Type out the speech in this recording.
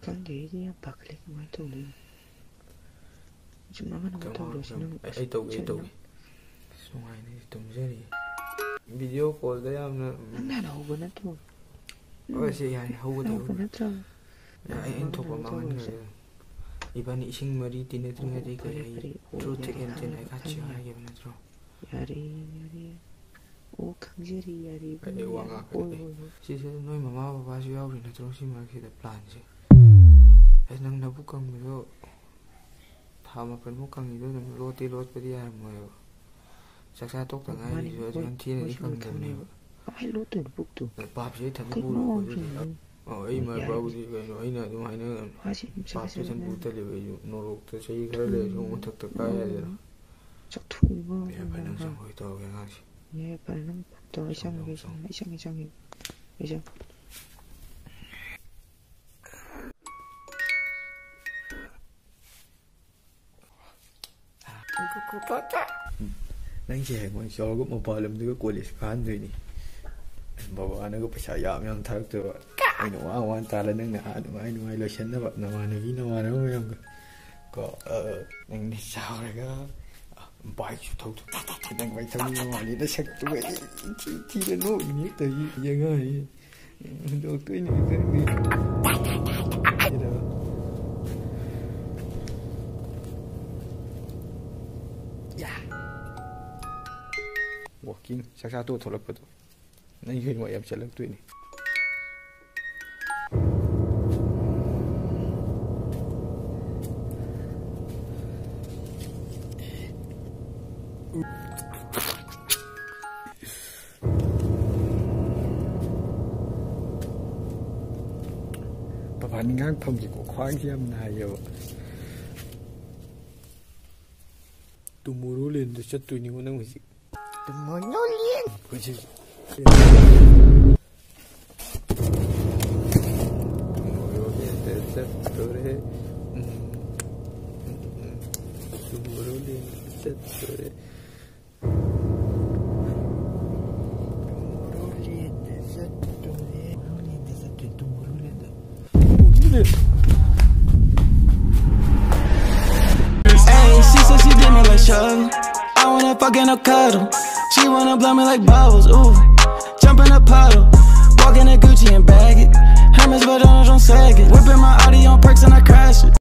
Khande dia paklik mai tu ni. Cuma mana betul dia senang. Ai tau. Sungai ni tumjari. Video call da yamna. Nana hobo na tu. Kasi yani hobo tu. Hobo na tu. Ai entok mangan. Ibani ising mari tinetringa dei kai. True thick and thin ai kachi ai gem na tro. Yari. O khangeri yari. Ai wanga ka. Si noi mama baba su yaw ri na tro si ma ki da plan si. Ai nang na bukang mi do. Thama pen bukang ni do rot padi ar mo yo. Saksa tok ta ngai jo jan thi ni kang dem ni. Ai lo tu buk tu. Bab je tham bu ro ko. Ai ma ba bu ji kai no ai na du mai na. Bab je tham bu ta le yo no ro ta sei khar le jo mo thak ta ka ya de. Chak thu mo. Ya pa nang sang hoi to ga nga si. Ya pa nang to sang ge sang. Bây giờ nang che mo so go mo palam de ko le skan de ni baba ana go pasa ya yam thak to ai no wa ta la nang na anu ai lo chen na ba na ma ni na ma no yam ko nang ni sao re ga bai chu thau ta nang bai thau ni ma ni da sak tu ga chi le no ni te ye ga ni do tu ni ga ni walking saksa tu tholak pa tu nai hi mo yam chalak tu ni papa ningang phom ji ko khwang siam na yo tumuru len de chat tu ni ko nang wi Monolin. Kuci. Hey, she said she did me like Charlie. I wanna fuck and a cuddle. She wanna blow me like bubbles, ooh. Jump in a puddle. Walk in a Gucci and bag it. Hermes, but don't sag it. Whipping my Audi on perks and I crash it.